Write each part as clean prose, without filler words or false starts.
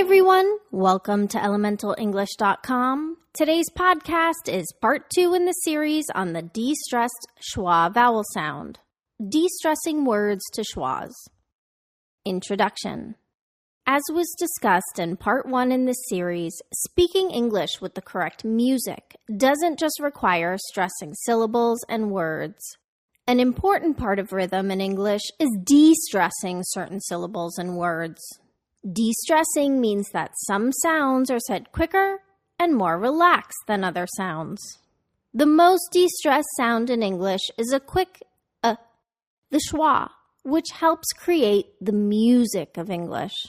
everyone, welcome to elementalenglish.com. Today's podcast is part 2 in the series on the de-stressed schwa vowel sound. De-stressing words to schwas. Introduction. As was discussed in part 1 in this series, speaking English with the correct music doesn't just require stressing syllables and words. An important part of rhythm in English is de-stressing certain syllables and words. De-stressing means that some sounds are said quicker and more relaxed than other sounds. The most de-stressed sound in English is a quick the schwa, which helps create the music of English.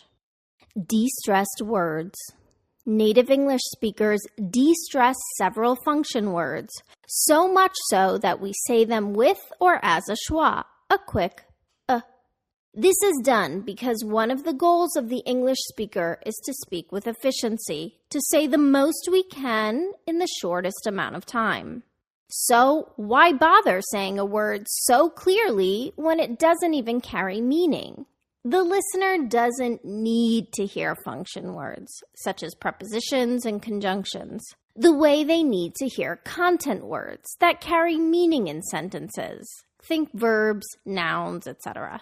De-stressed words. Native English speakers de-stress several function words, so much so that we say them with or as a schwa, a quick This is done because one of the goals of the English speaker is to speak with efficiency, to say the most we can in the shortest amount of time. So, why bother saying a word so clearly when it doesn't even carry meaning? The listener doesn't need to hear function words, such as prepositions and conjunctions, the way they need to hear content words that carry meaning in sentences. Think verbs, nouns, etc.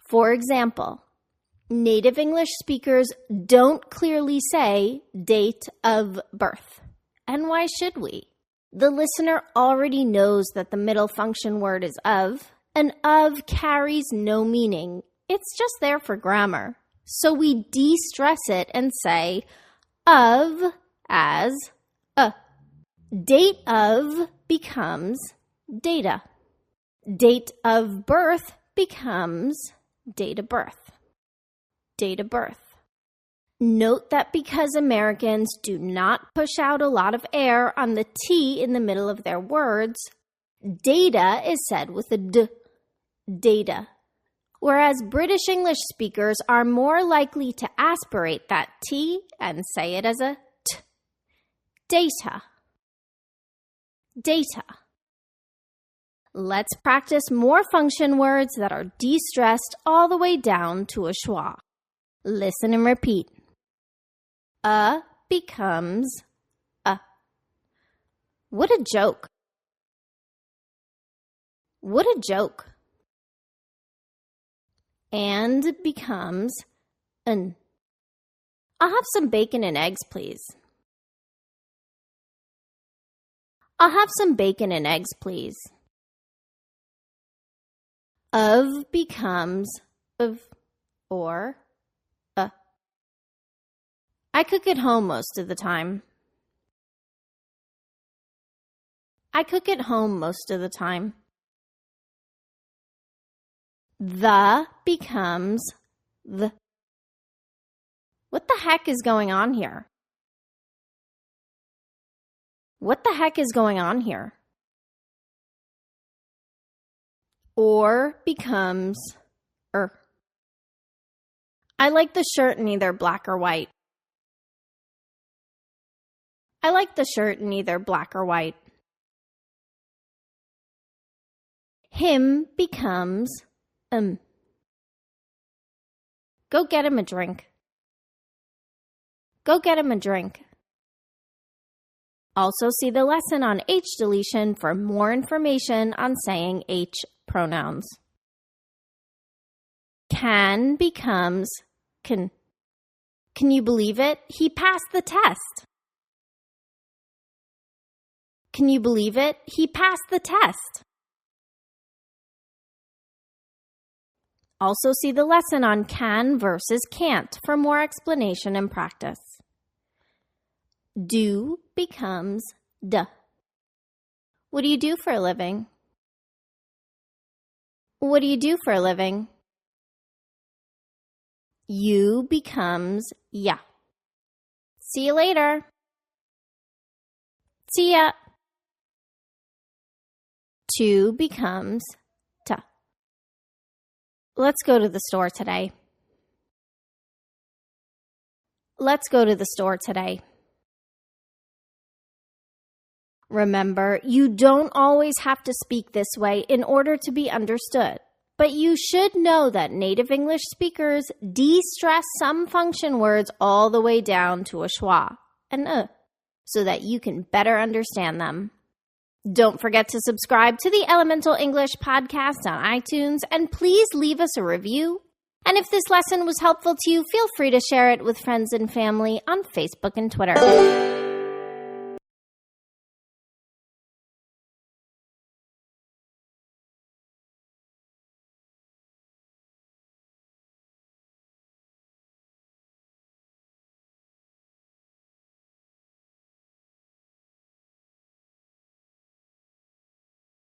For example, native English speakers don't clearly say date of birth. And why should we? The listener already knows that the middle function word is of, and of carries no meaning. It's just there for grammar. So we de-stress it and say of as a. Date of becomes data. Date of birth becomes date of birth. Date of birth. Note that because Americans do not push out a lot of air on the T in the middle of their words, data is said with a D. Data. Whereas British English speakers are more likely to aspirate that T and say it as a T. Data. Data. Let's practice more function words that are de-stressed all the way down to a schwa. Listen and repeat. A becomes a. What a joke. What a joke. And becomes an. I'll have some bacon and eggs, please. I'll have some bacon and eggs, please. Of becomes of or a. I cook at home most of the time. I cook at home most of the time. The becomes the. What the heck is going on here? What the heck is going on here? Or becomes I like the shirt in either black or white. I like the shirt in either black or white. Him becomes Go get him a drink. Go get him a drink. Also see the lesson on h-deletion for more information on saying h pronouns. Can becomes can. Can you believe it? He passed the test. Can you believe it? He passed the test. Also see the lesson on can versus can't for more explanation and practice. Do becomes duh. What do you do for a living? What do you do for a living? You becomes ya. See you later. See ya. To becomes ta. Let's go to the store today. Let's go to the store today. Remember, you don't always have to speak this way in order to be understood, But you should know that native English speakers de-stress some function words all the way down to a schwa, an so that you can better understand them. Don't forget to subscribe to the Elemental English podcast on iTunes, and please leave us a review. And if this lesson was helpful to you, feel free to share it with friends and family on Facebook and Twitter.